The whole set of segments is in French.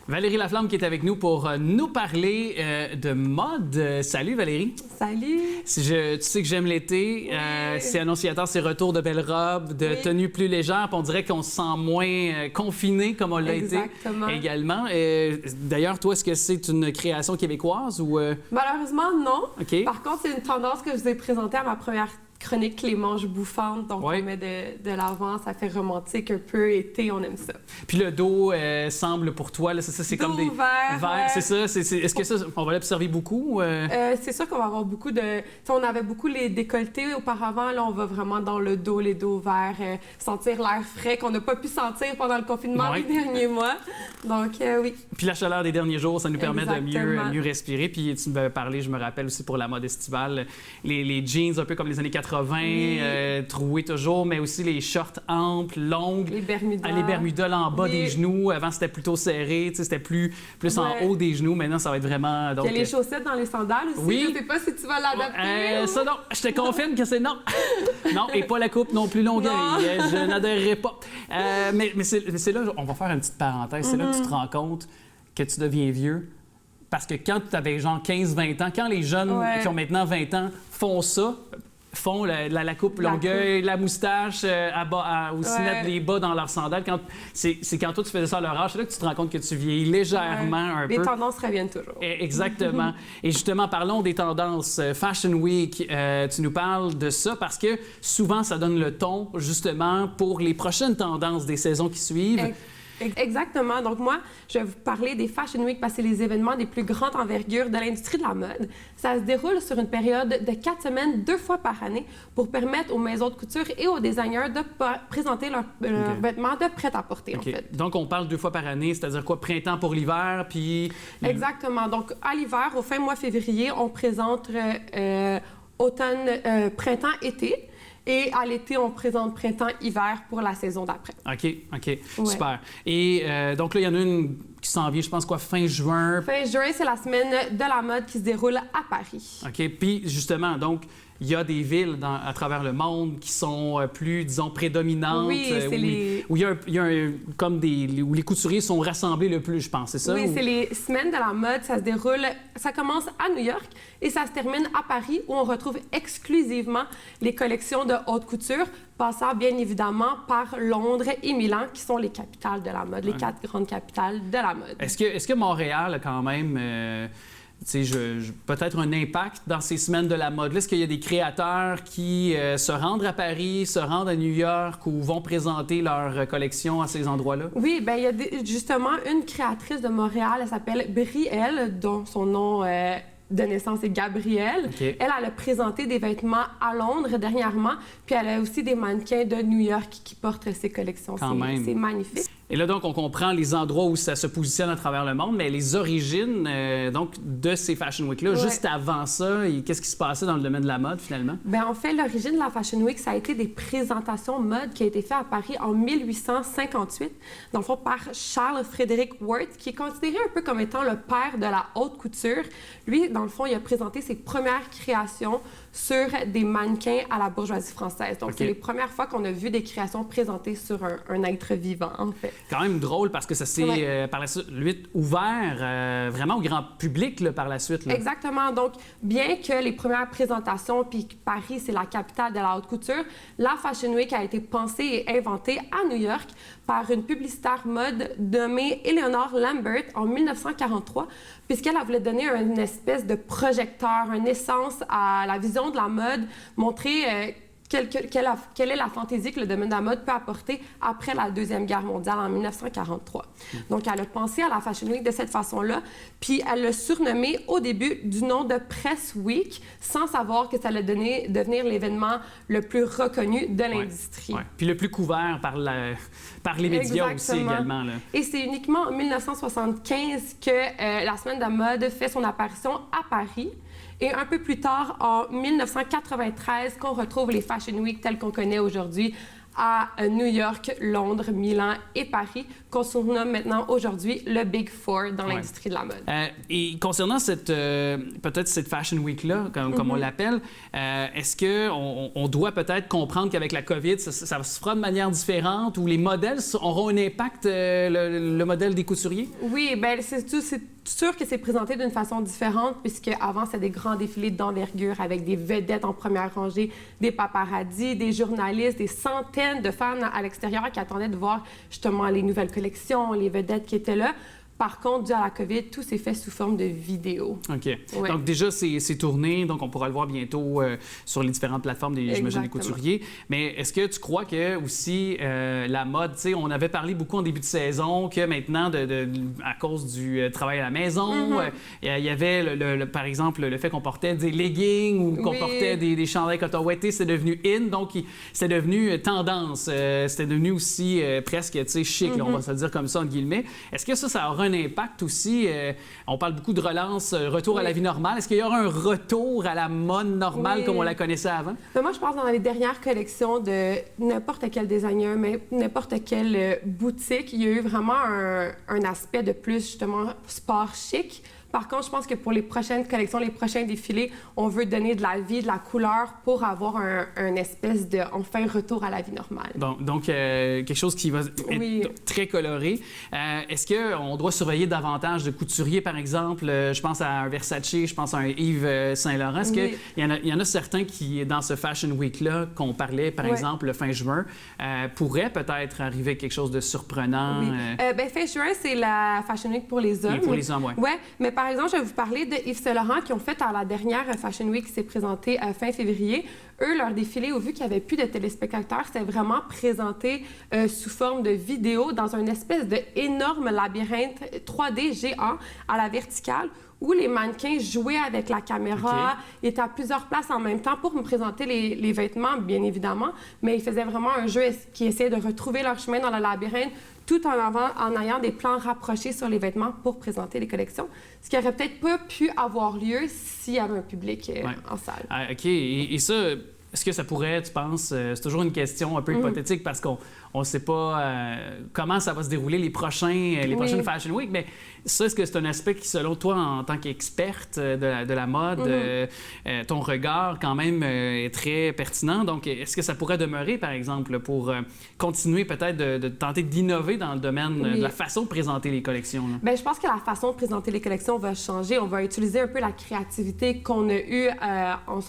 Valérie Laflamme qui est avec nous pour nous parler de mode. Salut Valérie. Salut. Tu sais que j'aime l'été. Oui. C'est annonciateur, c'est retour de belles robes, de tenues plus légères. Puis on dirait qu'on se sent moins confiné comme on l'a été également. D'ailleurs, toi, est-ce que c'est une création québécoise ou... Malheureusement, non. OK. Par contre, c'est une tendance que je vous ai présentée à ma première chronique, les manches bouffantes. Donc, on met de l'avant, ça fait romantique un peu, été, on aime ça. Puis le dos semble pour toi, là, c'est comme des verts. C'est ça. Est-ce que ça, on va l'observer beaucoup? C'est sûr qu'on va avoir beaucoup de... on avait beaucoup les décolletés auparavant. Là, on va vraiment dans le dos, les dos verts, sentir l'air frais qu'on n'a pas pu sentir pendant le confinement les derniers mois. Donc, oui. Puis la chaleur des derniers jours, ça nous permet de mieux respirer. Puis tu m'avais parlé, je me rappelle aussi pour la mode estivale, les jeans un peu comme les années 80, troués toujours, mais aussi les shorts amples, longues. Les bermudas. Les bermudas là, en bas des genoux. Avant, c'était plutôt serré, c'était plus en haut des genoux. Maintenant, ça va être vraiment... Donc, il y a les chaussettes dans les sandales aussi. Oui. Je ne sais pas si tu vas l'adapter. Ça, non. Je te confirme que c'est non. Non, et pas la coupe non plus longue. Je n'adhérerai pas. Mais c'est là, on va faire une petite parenthèse. C'est là que tu te rends compte que tu deviens vieux. Parce que quand tu avais genre 15-20 ans, quand les jeunes qui ont maintenant 20 ans font ça, font la coupe longueuil, la moustache, aussi mettre les bas dans leurs sandales. C'est quand toi, tu faisais ça à leur âge, c'est là que tu te rends compte que tu vieillis légèrement un peu. Les tendances reviennent toujours. Exactement. Et justement, parlons des tendances. Fashion Week, tu nous parles de ça parce que souvent, ça donne le ton, justement, pour les prochaines tendances des saisons qui suivent. Exactement. Donc moi, je vais vous parler des Fashion Week parce que c'est les événements des plus grandes envergures de l'industrie de la mode. Ça se déroule sur une période de 4 semaines, 2 fois par année, pour permettre aux maisons de couture et aux designers de présenter leurs vêtements de prêt-à-porter, en fait. Donc, on parle 2 fois par année, c'est-à-dire quoi? Printemps pour l'hiver, puis... Exactement. Donc, à l'hiver, au fin mois février, on présente automne, printemps, été. Et à l'été, on présente printemps-hiver pour la saison d'après. OK. Super. Et donc là, il y en a une qui s'en vient, je pense quoi, fin juin? Fin juin, c'est la semaine de la mode qui se déroule à Paris. OK. Puis justement, donc, il y a des villes à travers le monde qui sont plus, disons, prédominantes. Oui, c'est où les couturiers sont rassemblés le plus, je pense, c'est ça? Oui, c'est les semaines de la mode. Ça se déroule, ça commence à New York et ça se termine à Paris où on retrouve exclusivement les collections de haute couture, passant bien évidemment par Londres et Milan, qui sont les capitales de la mode, les 4 grandes capitales de la mode. Est-ce que Montréal a quand même... peut-être un impact dans ces semaines de la mode? Est-ce qu'il y a des créateurs qui se rendent à Paris, se rendent à New York ou vont présenter leur collection à ces endroits-là? Oui, bien, il y a justement une créatrice de Montréal, elle s'appelle Brielle, dont son nom de naissance est Gabrielle. Okay. Elle a présenté des vêtements à Londres dernièrement, puis elle a aussi des mannequins de New York qui portent ses collections. C'est magnifique. Et là, donc, on comprend les endroits où ça se positionne à travers le monde, mais les origines donc, de ces Fashion Week-là, juste avant ça, qu'est-ce qui se passait dans le domaine de la mode, finalement? Bien, en fait, l'origine de la Fashion Week, ça a été des présentations mode qui a été faites à Paris en 1858, dans le fond, par Charles Frederick Worth, qui est considéré un peu comme étant le père de la haute couture. Lui, dans le fond, il a présenté ses premières créations sur des mannequins à la bourgeoisie française. Donc, c'est les premières fois qu'on a vu des créations présentées sur un être vivant, en fait. Quand même drôle parce que ça s'est par la suite ouvert vraiment au grand public là, par la suite. Là. Exactement. Donc, bien que les premières présentations, puis Paris, c'est la capitale de la haute couture, la Fashion Week a été pensée et inventée à New York par une publicitaire mode nommée Eleanor Lambert en 1943, puisqu'elle voulait donner une espèce de projecteur, une essence à la vision de la mode, montrer quelle est la fantaisie que le domaine de la mode peut apporter après la Deuxième Guerre mondiale en 1943. Donc, elle a pensé à la Fashion Week de cette façon-là, puis elle l'a surnommé au début du nom de Press Week, sans savoir que ça allait devenir l'événement le plus reconnu de l'industrie. Puis le plus couvert par les médias aussi également. Là. Et c'est uniquement en 1975 que la Semaine de la mode fait son apparition à Paris. Et un peu plus tard, en 1993, qu'on retrouve les Fashion Week telles qu'on connaît aujourd'hui, à New York, Londres, Milan et Paris, qu'on surnomme maintenant aujourd'hui le Big Four dans l'industrie de la mode. Et concernant peut-être cette Fashion Week-là, comme on l'appelle, est-ce qu'on doit peut-être comprendre qu'avec la COVID, ça se fera de manière différente ou les modèles auront un impact, le modèle des couturiers? Oui, bien, c'est sûr que c'est présenté d'une façon différente, puisque avant c'était des grands défilés d'envergure avec des vedettes en première rangée, des paparazzis, des journalistes, des centaines de fans à l'extérieur qui attendaient de voir justement les nouvelles collections, les vedettes qui étaient là. Par contre, dû à la COVID, tout s'est fait sous forme de vidéo. OK. Ouais. Donc déjà, c'est tourné, donc on pourra le voir bientôt sur les différentes plateformes j'imagine, des couturiers. Mais est-ce que tu crois que aussi la mode, tu sais, on avait parlé beaucoup en début de saison que maintenant, à cause du travail à la maison, il y avait, par exemple, le fait qu'on portait des leggings ou qu'on portait des chandails coton ouaté, c'est devenu in, donc c'est devenu tendance. C'était devenu aussi presque, tu sais, chic, là, on va se le dire comme ça, entre guillemets. Est-ce que ça aura un impact aussi? On parle beaucoup de relance, retour à la vie normale. Est-ce qu'il y aura un retour à la mode normale comme on la connaissait avant? Mais moi, je pense dans les dernières collections de n'importe quel designer, mais n'importe quelle boutique, il y a eu vraiment un aspect de plus, justement, sport chic. Par contre, je pense que pour les prochaines collections, les prochains défilés, on veut donner de la vie, de la couleur pour avoir un espèce de, enfin, retour à la vie normale. Donc quelque chose qui va être très coloré. Est-ce qu'on doit surveiller davantage de couturiers, par exemple? Je pense à un Versace, je pense à un Yves Saint-Laurent. Est-ce qu'il y en a certains qui, dans ce Fashion Week-là, qu'on parlait, par exemple, le fin juin, pourrait peut-être arriver quelque chose de surprenant? Bien, fin juin, c'est la Fashion Week pour les hommes. Et pour les hommes, oui. Ouais, mais par exemple, je vais vous parler de Yves Saint-Laurent qui ont fait à la dernière Fashion Week qui s'est présentée fin février. Eux, leur défilé, au vu qu'il n'y avait plus de téléspectateurs, c'était vraiment présenté sous forme de vidéo dans une espèce d'énorme labyrinthe 3D géant à la verticale où les mannequins jouaient avec la caméra, étaient à plusieurs places en même temps pour me présenter les vêtements, bien évidemment, mais ils faisaient vraiment un jeu qui essayait de retrouver leur chemin dans le labyrinthe tout en ayant des plans rapprochés sur les vêtements pour présenter les collections, ce qui n'aurait peut-être pas pu avoir lieu s'il y avait un public en salle. OK. Et ça, est-ce que ça pourrait, tu penses, c'est toujours une question un peu hypothétique parce qu'on ne sait pas comment ça va se dérouler les prochaines Fashion Week, mais ça, est-ce que c'est un aspect qui, selon toi, en tant qu'experte de la mode, ton regard quand même est très pertinent. Donc, est-ce que ça pourrait demeurer, par exemple, pour continuer peut-être de tenter d'innover dans le domaine de la façon de présenter les collections? Bien, je pense que la façon de présenter les collections va changer. On va utiliser un peu la créativité qu'on a eue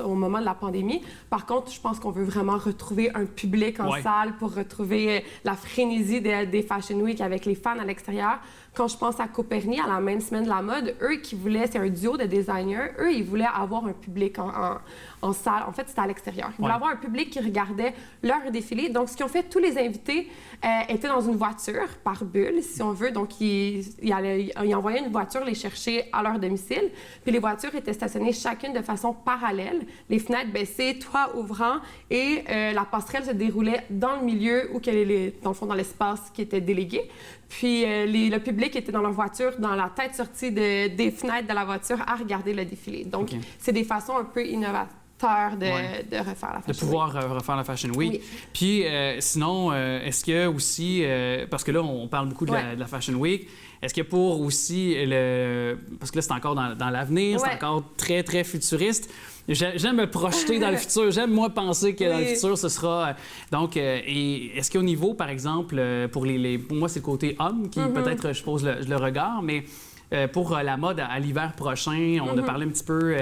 au moment de la pandémie. Par contre, je pense qu'on veut vraiment retrouver un public en salle pour retrouver la frénésie des Fashion Week avec les fans à l'extérieur. Quand je pense à Coperni, à la même semaine de la mode, eux qui voulaient, c'est un duo de designers, eux, ils voulaient avoir un public en salle. En fait, c'était à l'extérieur. Ils voulaient avoir un public qui regardait leur défilé. Donc, ce qu'ils ont fait, tous les invités étaient dans une voiture par bulle, si on veut. Donc, ils envoyaient une voiture les chercher à leur domicile. Puis les voitures étaient stationnées chacune de façon parallèle, les fenêtres baissées, toit ouvrant, et la passerelle se déroulait dans le milieu ou dans le fond, dans l'espace qui était délégué. Puis le public était dans leur voiture, dans la tête sortie des fenêtres de la voiture à regarder le défilé. Donc, c'est des façons un peu innovantes de refaire la Fashion Week. De pouvoir refaire la Fashion Week. Puis sinon, est-ce que aussi, parce que là, on parle beaucoup de la Fashion Week, est-ce que pour aussi, parce que là, c'est encore dans l'avenir, c'est encore très, très futuriste, j'aime me projeter dans le futur. J'aime, moi, penser que dans le futur, ce sera... donc, et est-ce qu'au niveau, par exemple, pour moi, c'est le côté homme qui, peut-être, je pose le regard, mais... pour la mode à l'hiver prochain, on a parlé un petit peu,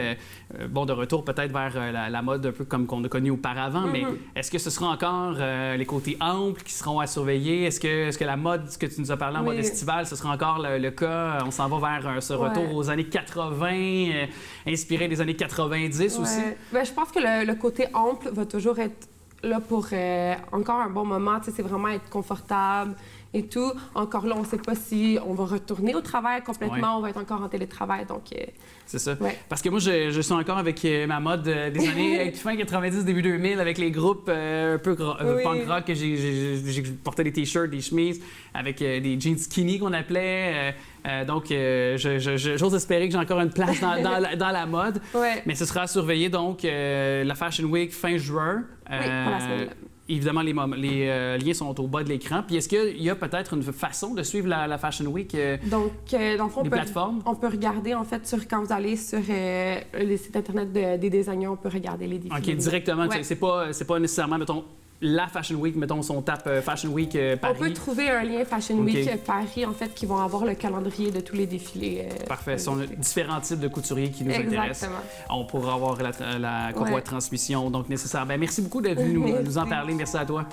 de retour peut-être vers la mode un peu comme qu'on a connu auparavant, mais est-ce que ce sera encore les côtés amples qui seront à surveiller? Est-ce que la mode, ce que tu nous as parlé en mode estival, ce sera encore le cas? On s'en va vers ce retour aux années 80, inspiré des années 90 aussi? Bien, je pense que le côté ample va toujours être là pour encore un bon moment. Tu sais, c'est vraiment être confortable et tout. Encore là, on ne sait pas si on va retourner au travail complètement, on va être encore en télétravail, donc... C'est ça. Parce que moi, je suis encore avec ma mode des années fin 90, début 2000, avec les groupes un peu punk rock, que j'ai porté des t-shirts, des chemises, avec des jeans skinny qu'on appelait. Donc, j'ose espérer que j'ai encore une place dans la mode. Mais ce sera à surveiller, donc, la Fashion Week fin juin. Pour la semaine. évidemment, les liens sont au bas de l'écran. Puis est-ce qu'il y a peut-être une façon de suivre la Fashion Week? Donc, dans le fond, plateformes? On peut regarder, en fait, quand vous allez sur les sites Internet des designers, on peut regarder les défilés. OK, directement. Ouais. C'est pas nécessairement, mettons, la Fashion Week, mettons, on tape Fashion Week Paris. On peut trouver un lien Fashion Week Paris, en fait, qui vont avoir le calendrier de tous les défilés. Parfait. Ce sont différents types de couturiers qui nous intéressent. On pourra avoir la courroie de transmission, donc nécessaire. Bien, merci beaucoup d'être venu nous en parler. Merci à toi.